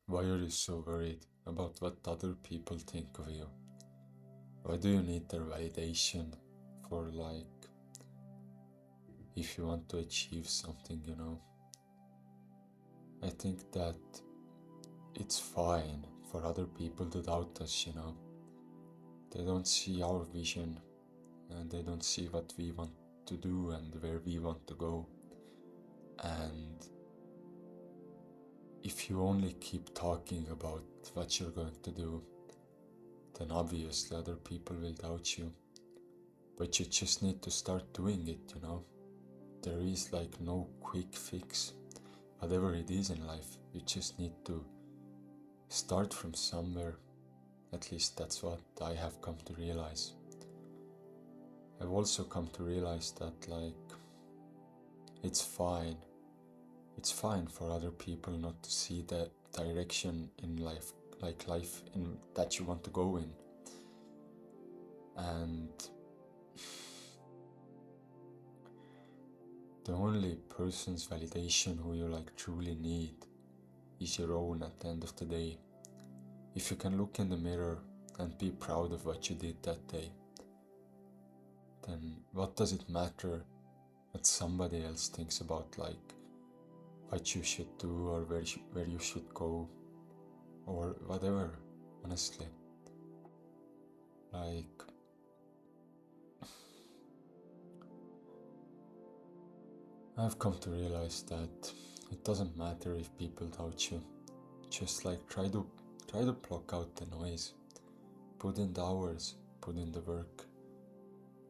Why are you so worried about what other people think of you? Why do you need their validation for, if you want to achieve something? I think that it's fine for other people to doubt us. They don't see our vision and they don't see what we want to do and where we want to go. And if you only keep talking about what you're going to do, then obviously other people will doubt you. But you just need to start doing it. There is no quick fix. Whatever it is in life, you just need to start from somewhere. At least that's what I have come to realize. I've also come to realize that it's fine. It's fine for other people not to see the direction in life, life in that you want to go in. And the only person's validation who you truly need is your own at the end of the day. If you can look in the mirror and be proud of what you did that day, then what does it matter what somebody else thinks about what you should do or where you should go or whatever, honestly. I've come to realize that it doesn't matter if people doubt you. Just try to block out the noise. Put in the hours, put in the work.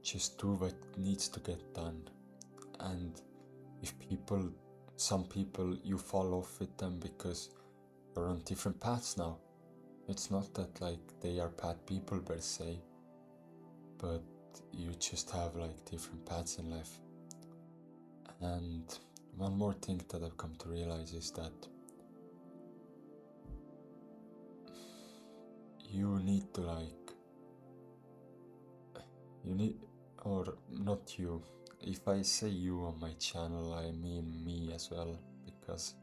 Just do what needs to get done. And if some people, you fall off with them because you're on different paths now. It's not that they are bad people per se, but you just have different paths in life. And one more thing that I've come to realize is that you need to or not you. If I say you on my channel, I mean me as well, because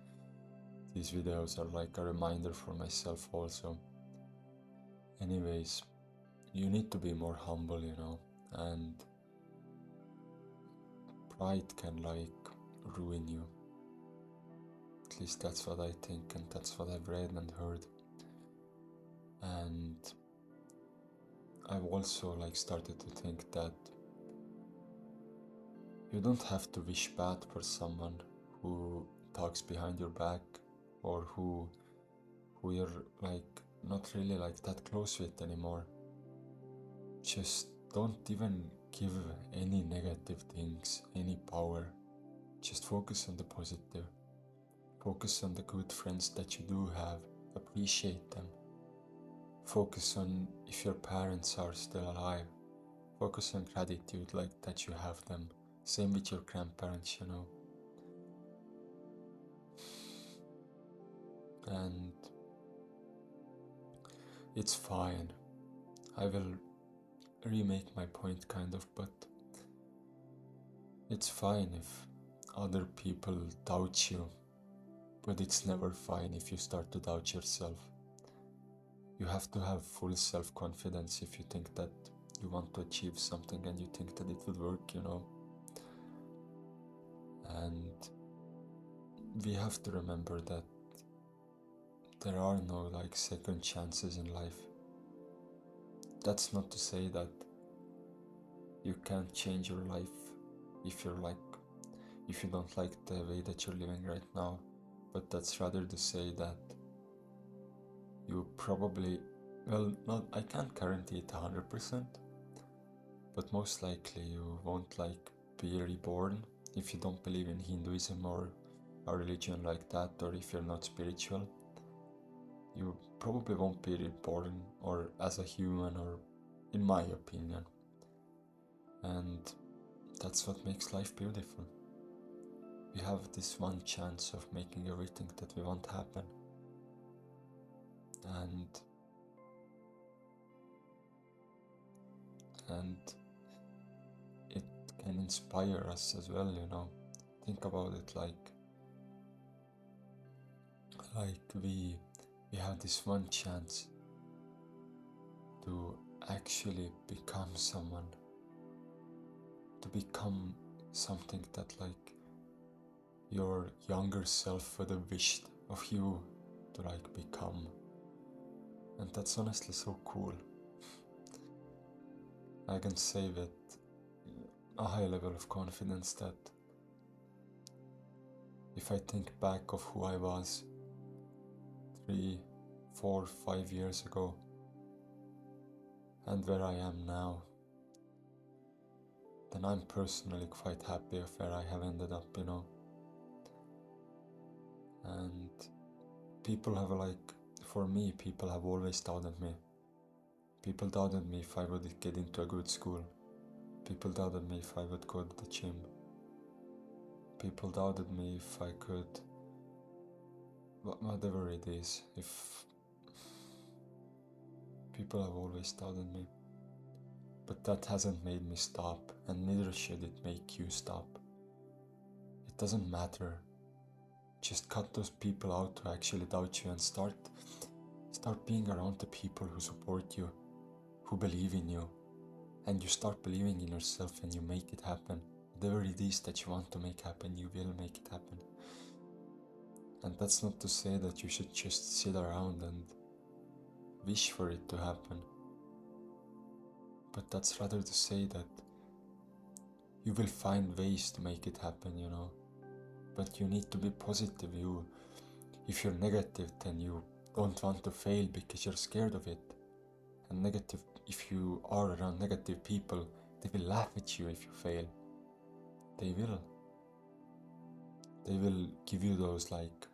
these videos are a reminder for myself also. Anyways, you need to be more humble, and pride can ruin you. At least that's what I think, and that's what I've read and heard. And I've also started to think that you don't have to wish bad for someone who talks behind your back or who you're not really that close with anymore. Just don't even give any negative things any power. Just focus on the positive. Focus on the good friends that you do have. Appreciate them. Focus on if your parents are still alive. Focus on gratitude that you have them. Same with your grandparents, And it's fine. I will remake my point kind of, but it's fine if other people doubt you, but it's never fine if you start to doubt yourself. You have to have full self-confidence if you think that you want to achieve something and you think that it would work, And we have to remember that there are no second chances in life. That's not to say that you can't change your life if you don't like the way that you're living right now, but that's rather to say that you probably, I can't guarantee it 100%, but most likely you won't be reborn if you don't believe in Hinduism or a religion like that, or if you're not spiritual. You probably won't be reborn or as a human, or in my opinion. And that's what makes life beautiful. We have this one chance of making everything that we want happen. And it can inspire us as well, Think about it like we we have this one chance to actually become someone, to become something that like your younger self would have wished of you to like become. And that's honestly so cool. I can say with a high level of confidence that if I think back of who I was 3, 4, 5 years ago and where I am now, then I'm personally quite happy of where I have ended up, you know. And people have like, for me, people have always doubted me. People doubted me if I would get into a good school. People doubted me if I would go to the gym. People doubted me if I could, whatever it is, if people have always doubted me. But that hasn't made me stop, and neither should it make you stop. It doesn't matter. Just cut those people out who actually doubt you and start being around the people who support you, who believe in you, and you start believing in yourself and you make it happen. Whatever it is that you want to make happen, you will make it happen. And that's not to say that you should just sit around and wish for it to happen, but that's rather to say that you will find ways to make it happen, you know. But you need to be positive. If you're negative, then you don't want to fail because you're scared of it. And negative, if you are around negative people, they will laugh at you if you fail. They will. They will give you those like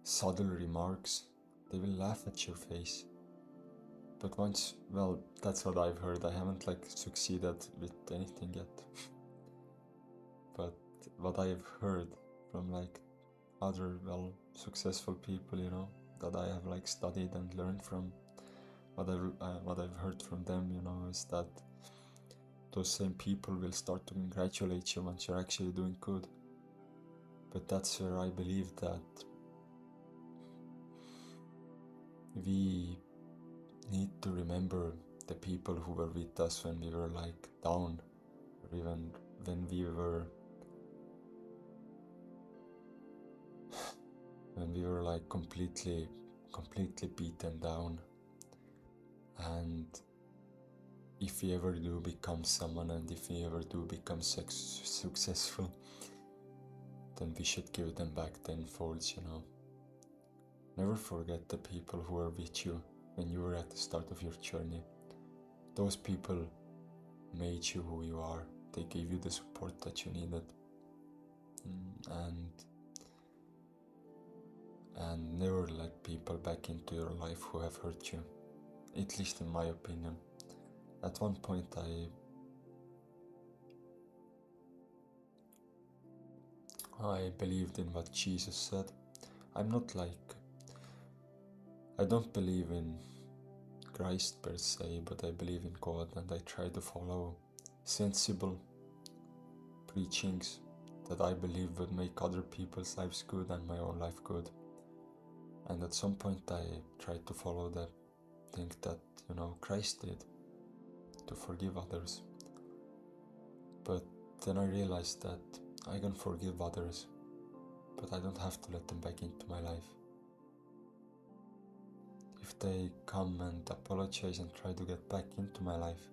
subtle remarks. They will laugh at your face. But once, well, that's what I've heard. I haven't like succeeded with anything yet. But what I've heard from like other successful people, you know, that I have like studied and learned from, what I've heard from them, you know, is that those same people will start to congratulate you once you're actually doing good. But that's where I believe that we need to remember the people who were with us when we were like down, or even when we were like completely beaten down. And if we ever do become someone, and if we ever do become successful, then we should give them back tenfold, you know. Never forget the people who were with you when you were at the start of your journey. Those people made you who you are. They gave you the support that you needed. And never let people back into your life who have hurt you. At least in my opinion. At one point I believed in what Jesus said. I don't believe in Christ per se, but I believe in God, and I try to follow sensible preachings that I believe would make other people's lives good and my own life good. And at some point I tried to follow the thing that, you know, Christ did, to forgive others. But then I realized that I can forgive others, but I don't have to let them back into my life. If they come and apologize and try to get back into my life,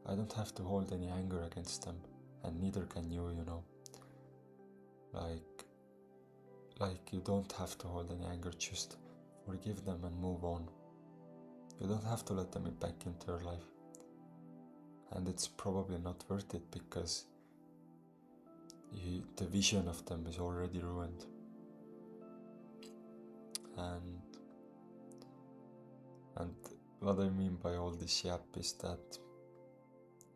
I don't have to hold any anger against them, and neither can you, you know. Like you don't have to hold any anger, just forgive them and move on. You don't have to let them back into your life. And it's probably not worth it because the vision of them is already ruined. And what I mean by all this yap is that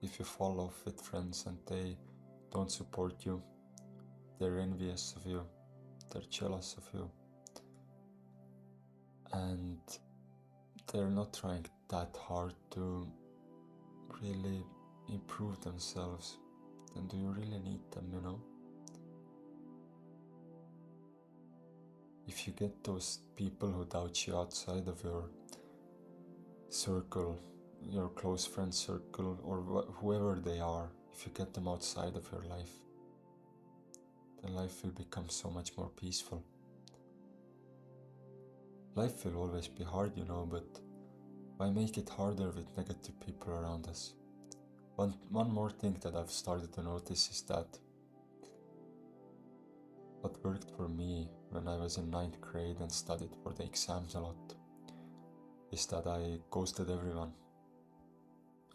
if you fall off with friends and they don't support you, they're envious of you, they're jealous of you, and they're not trying that hard to really improve themselves, then do you really need them, you know? if you get those people who doubt you outside of your circle, your close friend circle, or whoever they are, if you get them outside of your life, then life will become so much more peaceful. Life will always be hard, but why make it harder with negative people around us? One more thing that I've started to notice is that what worked for me when I was in 9th grade and studied for the exams a lot is that I ghosted everyone.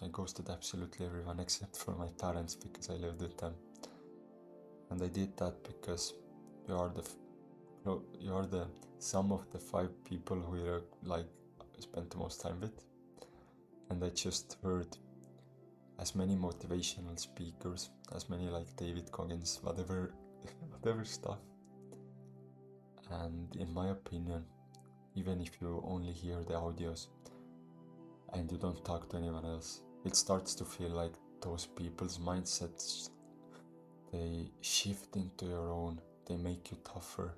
I ghosted absolutely everyone except for my parents because I lived with them. And I did that because you are the sum of the 5 people who you spent the most time with. And I just heard as many motivational speakers, as many like David Goggins, whatever stuff. And in my opinion, even if you only hear the audios and you don't talk to anyone else, it starts to feel like those people's mindsets, they shift into your own, they make you tougher,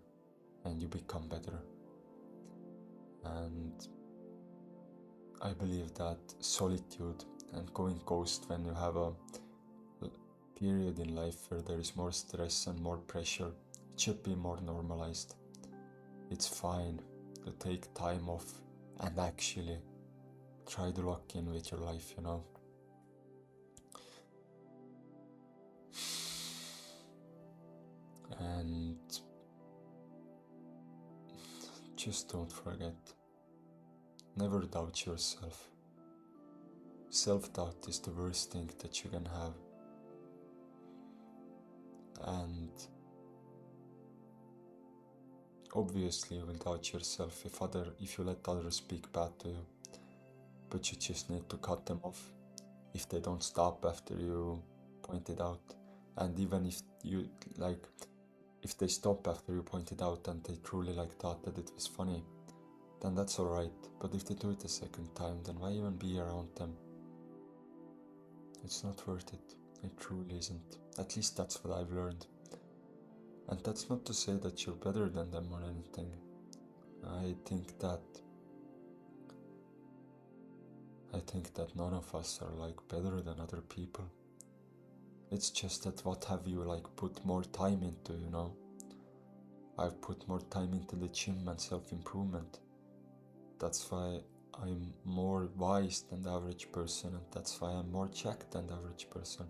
and you become better. And I believe that solitude and going ghost when you have a period in life where there is more stress and more pressure, it should be more normalized. It's fine to take time off and actually try to lock in with your life, And just don't forget, never doubt yourself. Self-doubt is the worst thing that you can have. And obviously you will doubt yourself if you let others speak bad to you. But you just need to cut them off if they don't stop after you point it out. And even if they stop after you point it out and they truly thought that it was funny, then that's alright. But if they do it a second time, then why even be around them? It's not worth it. It truly isn't. At least that's what I've learned. And that's not to say that you're better than them or anything. I think that none of us are better than other people. It's just that what have you put more time into, I've put more time into the gym and self-improvement. That's why I'm more wise than the average person, and that's why I'm more jacked than the average person.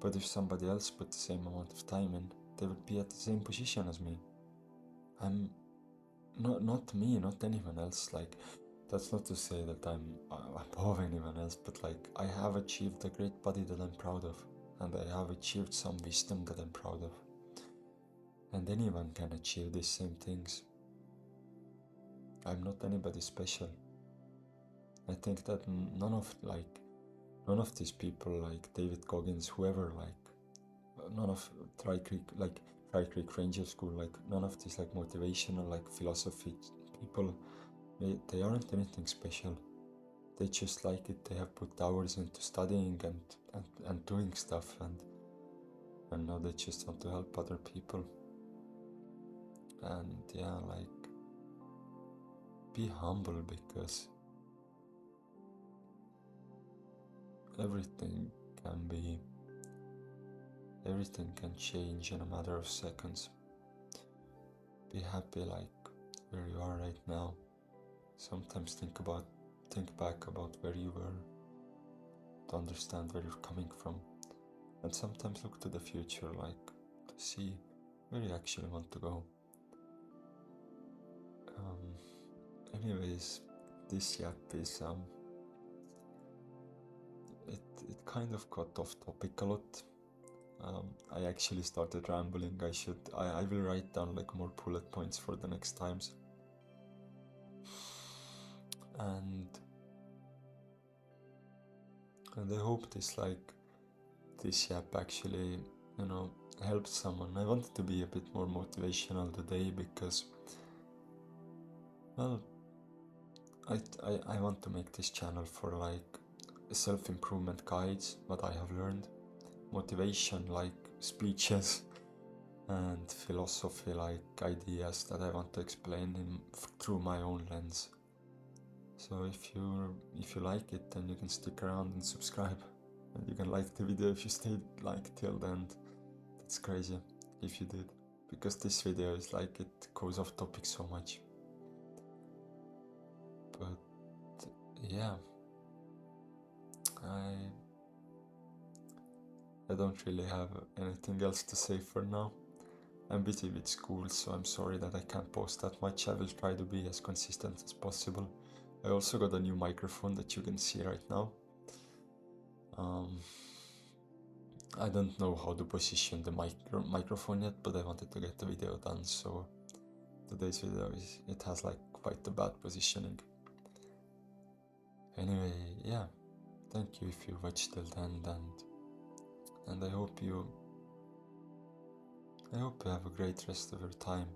But if somebody else put the same amount of time in, they would be at the same position as me. I'm not me, not anyone else. That's not to say that I'm above anyone else, but I have achieved a great body that I'm proud of, and I have achieved some wisdom that I'm proud of. And anyone can achieve these same things. I'm not anybody special. I think that none of these people like David Goggins, whoever, none of Dry Creek Ranger School, none of these motivational philosophy people, they aren't anything special. They just like it. They have put hours into studying and doing stuff, and now they just want to help other people. And yeah, be humble, because everything can change in a matter of seconds. Be happy where you are right now. Sometimes think back about where you were, to understand where you're coming from, and sometimes look to the future, to see where you actually want to go. Anyways, this yap is it kind of got off topic a lot. I actually started rambling. I will write down more bullet points for the next times. And I hope this yap actually, helped someone. I wanted to be a bit more motivational today because, well, I want to make this channel for self-improvement guides, what I have learned, motivation speeches, and philosophy like ideas that I want to explain through my own lens. So if you like it, then you can stick around and subscribe, and you can like the video if you stayed like till the end. That's crazy if you did, because this video is like, it goes off topic so much. But yeah, I don't really have anything else to say for now. I'm busy with school, so I'm sorry that I can't post that much. I will try to be as consistent as possible. I also got a new microphone that you can see right now. I don't know how to position the microphone yet, but I wanted to get the video done, so today's video it has like quite a bad positioning. Anyway, yeah, thank you if you watched till the end, and I hope you have a great rest of your time.